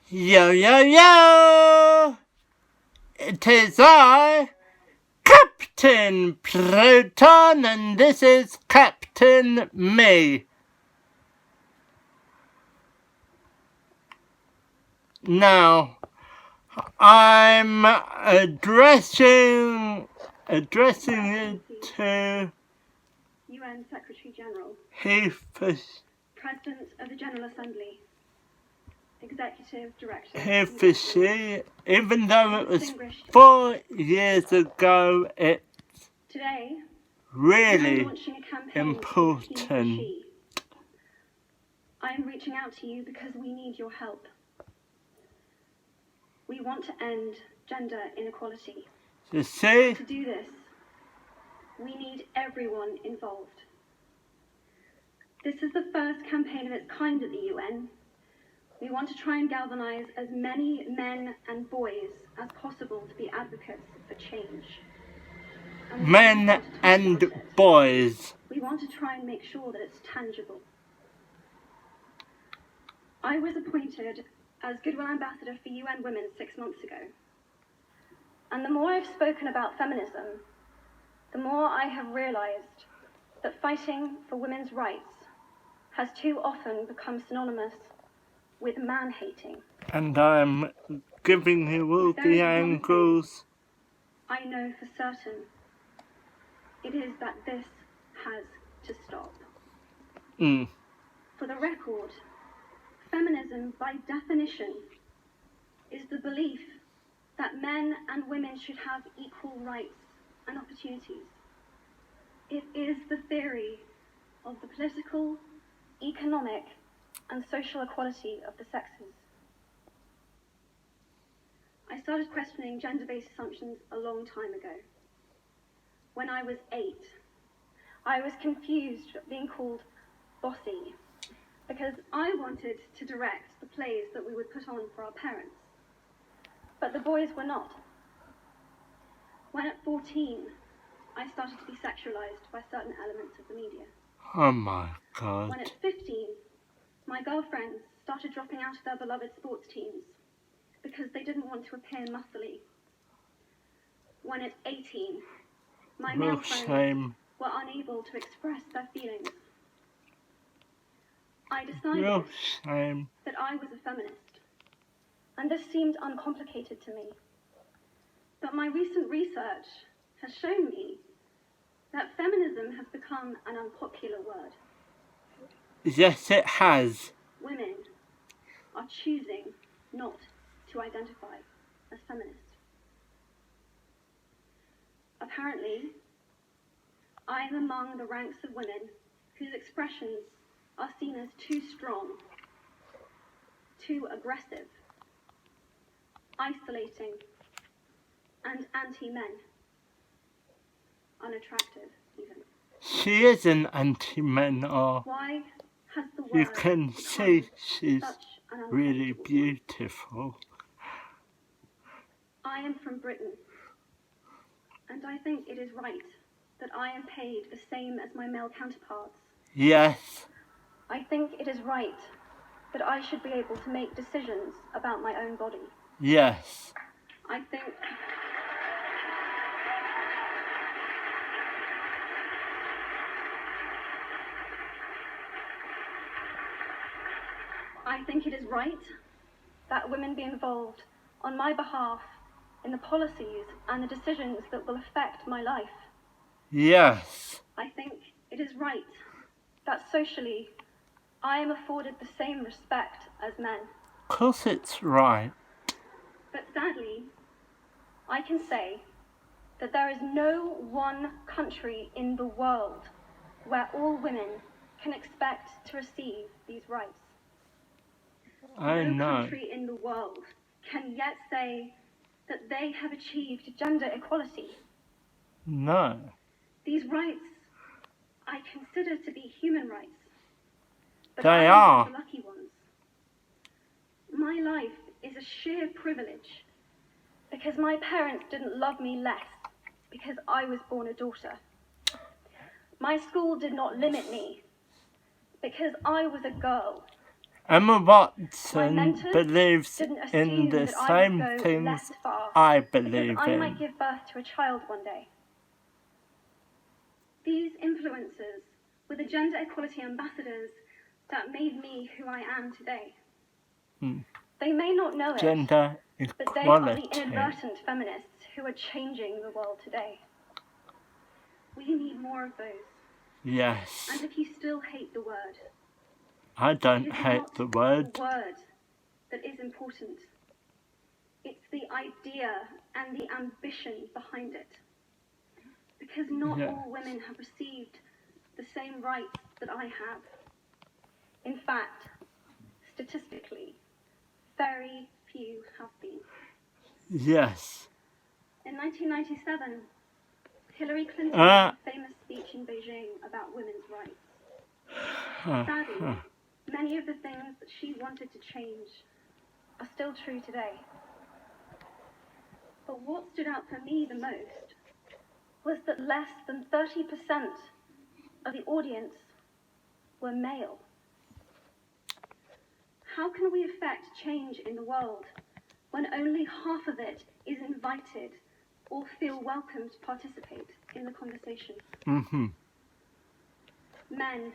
Yo, yo, yo! It is I, Captain Proton, and this is Captain Me. Now, I'm addressing it to UN Secretary General, President of the General Assembly, Executive Director. Hifisi, even though it was 4 years ago, it's Today, really launching a campaign important. I am reaching out to you because we need your help. We want to end gender inequality. You see? To do this, we need everyone involved. This is the first campaign of its kind at the UN. We want to try and galvanize as many men and boys as possible to be advocates for change. Men and boys. We want to try and make sure that it's tangible. I was appointed as Goodwill Ambassador for UN Women 6 months ago. And the more I've spoken about feminism, the more I have realized that fighting for women's rights has too often become synonymous with man-hating. And I'm giving you all the angles. I know for certain it is that this has to stop. For the record, feminism by definition is the belief that men and women should have equal rights and opportunities. It is the theory of the political, economic, and social equality of the sexes. I started questioning gender-based assumptions a long time ago. When I was 8, I was confused at being called bossy because I wanted to direct the plays that we would put on for our parents. But the boys were not. When at 14, I started to be sexualized by certain elements of the media. Oh my God. When at 15, my girlfriends started dropping out of their beloved sports teams because they didn't want to appear muscly. When at 18, my male friends were unable to express their feelings. I decided that I was a feminist, and this seemed uncomplicated to me. But my recent research has shown me that feminism has become an unpopular word. Yes, it has. Women are choosing not to identify as feminist. Apparently, I am among the ranks of women whose expressions are seen as too strong, too aggressive, isolating, and anti-men. Unattractive, even. She is an anti-men, or Why has the word you can see she's really word? beautiful. I am from Britain, and I think it is right that I am paid the same as my male counterparts. Yes. I think it is right that I should be able to make decisions about my own body. Yes. I think it is right that women be involved on my behalf in the policies and the decisions that will affect my life. Yes. I think it is right that socially I am afforded the same respect as men. Of course it's right. But sadly, I can say that there is no one country in the world where all women can expect to receive these rights. No country in the world can yet say that they have achieved gender equality. No. These rights I consider to be human rights. But They I are. am the lucky ones. My life is a sheer privilege because my parents didn't love me less because I was born a daughter. My school did not limit me because I was a girl. Emma My Watson mentors believes didn't in assume the that I same would go things less far I because believe I might in. give birth to a child one day. These influences were the gender equality ambassadors that made me who I am today. Mm. They may not know it, Gender but they are the equality. inadvertent feminists who are changing the world today. We need more of those. Yes. And if you still hate the word, I it don't is hate not the word. the word that is important. It's the idea and the ambition behind it. Because not Yeah. all women have received the same rights that I have. In fact, statistically, very few have been. Yes. In 1997, Hillary Clinton made a famous speech in Beijing about women's rights. Sadly, many of the things that she wanted to change are still true today. But what stood out for me the most was that less than 30% of the audience were male. How can we affect change in the world when only half of it is invited or feel welcome to participate in the conversation? Mm-hmm. Men,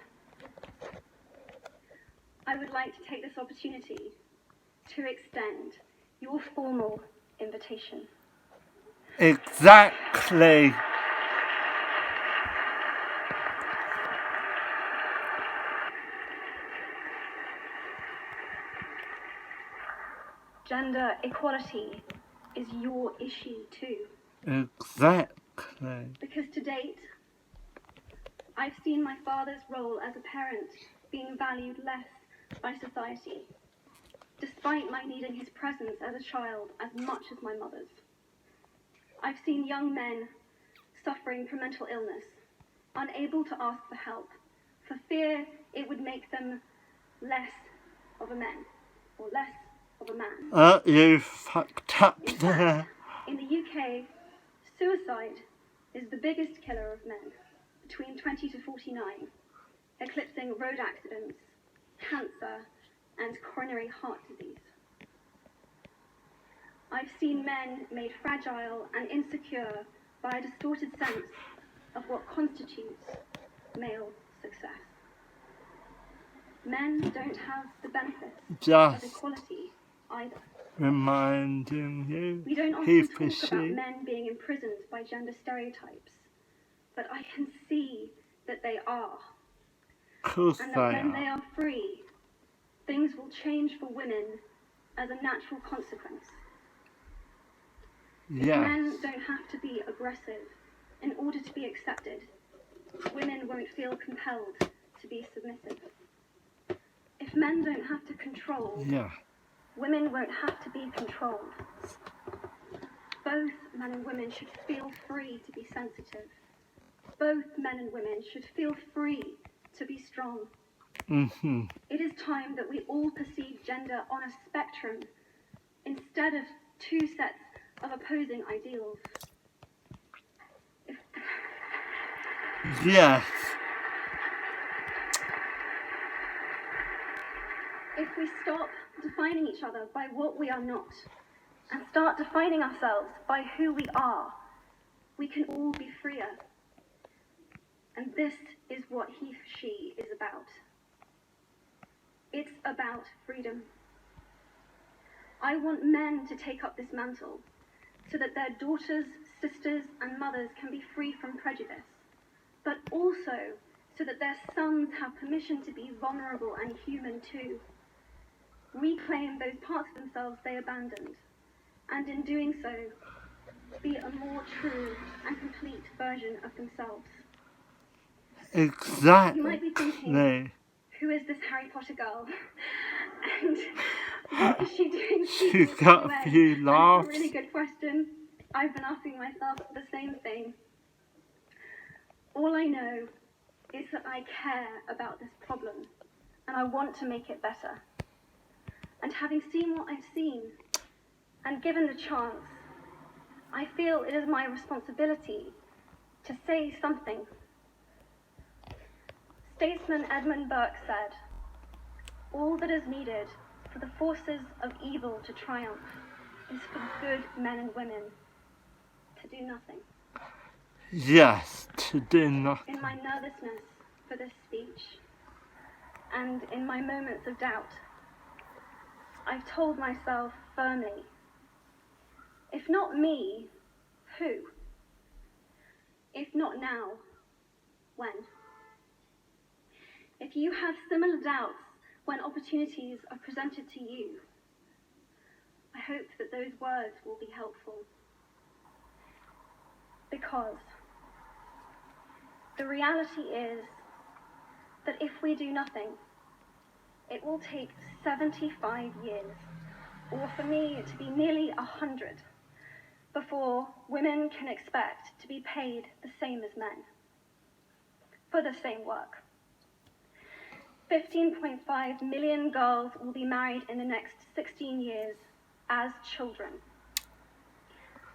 I would like to take this opportunity to extend your formal invitation. Exactly. Gender equality is your issue too. Exactly. Because to date, I've seen my father's role as a parent being valued less by society, despite my needing his presence as a child as much as my mother's. I've seen young men suffering from mental illness, unable to ask for help, for fear it would make them less of a man, or less of a man. You fucked up In there. fact, in the UK, suicide is the biggest killer of men between 20 to 49, eclipsing road accidents, cancer, and coronary heart disease. I've seen men made fragile and insecure by a distorted sense of what constitutes male success. Men don't have the benefits of Just equality either. reminding you, We don't he often for talk about she. men being imprisoned by gender stereotypes, but I can see that they are. Of course And they that when are. they are free, things will change for women as a natural consequence. If Yes. men don't have to be aggressive in order to be accepted, women won't feel compelled to be submissive. If men don't have to control, Yeah. women won't have to be controlled. Both men and women should feel free to be sensitive. Both men and women should feel free to be strong. Mm-hmm. It is time that we all perceive gender on a spectrum instead of two sets of opposing ideals. Yes. If we stop defining each other by what we are not and start defining ourselves by who we are, we can all be freer. And this is what he for she is about. It's about freedom. I want men to take up this mantle so that their daughters, sisters, and mothers can be free from prejudice, but also so that their sons have permission to be vulnerable and human too. Reclaim those parts of themselves they abandoned, and in doing so, be a more true and complete version of themselves. You might be thinking, Exactly. who is this Harry Potter girl? And what is she doing She speaking got to a UN? few That's laughs. a really good question. I've been asking myself the same thing. All I know is that I care about this problem, and I want to make it better. And having seen what I've seen, and given the chance, I feel it is my responsibility to say something. Statesman Edmund Burke said, All that is needed for the forces of evil to triumph is for good men and women to do nothing. Yes, to do nothing. In my nervousness for this speech, and in my moments of doubt, I've told myself firmly, if not me, who? If not now, when? If you have similar doubts when opportunities are presented to you, I hope that those words will be helpful. Because the reality is that if we do nothing, it will take 75 years, or for me to be nearly 100, before women can expect to be paid the same as men for the same work. 15.5 million girls will be married in the next 16 years as children.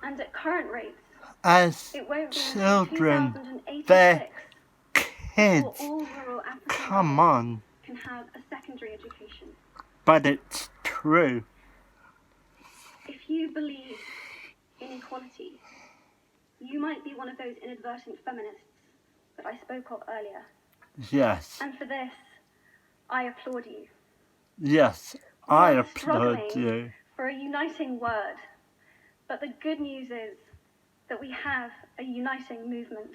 And at current rates, As it won't be until children, 2086 they're before kids. all rural African Come girls on. can have a secondary education. But it's true. If you believe in equality, you might be one of those inadvertent feminists that I spoke of earlier. Yes. And for this, I applaud you. Yes, We I are applaud struggling you. for a uniting word, but the good news is that we have a uniting movement.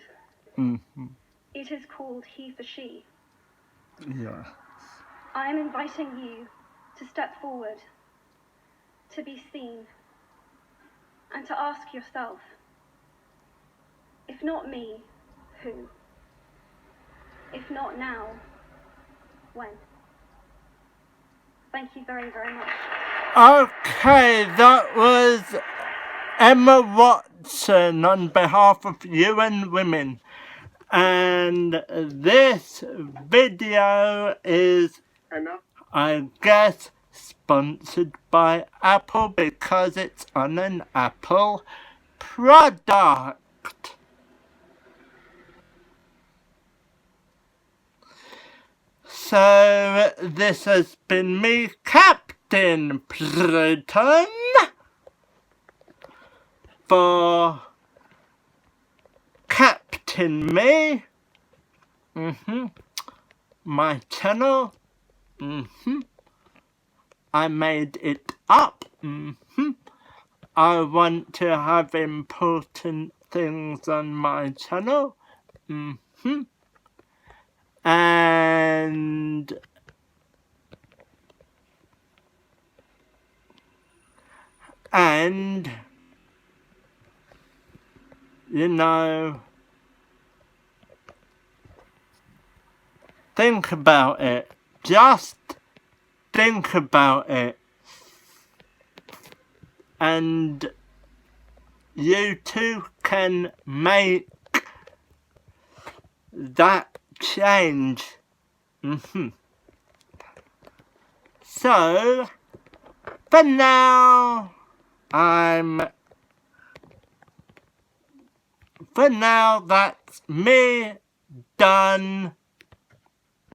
Mm-hmm. It is called He for She. Yeah. I am inviting you to step forward, to be seen, and to ask yourself, if not me, who? If not now, when? Thank you very, very much. Okay, that was Emma Watson on behalf of UN Women. And this video is, I guess, sponsored by Apple because it's on an Apple product. So this has been me, Captain Pluton, for Captain Me. My channel. I made it up. I want to have important things on my channel. And you know, think about it. Just think about it. And you too can make that change. So, for now, that's me done.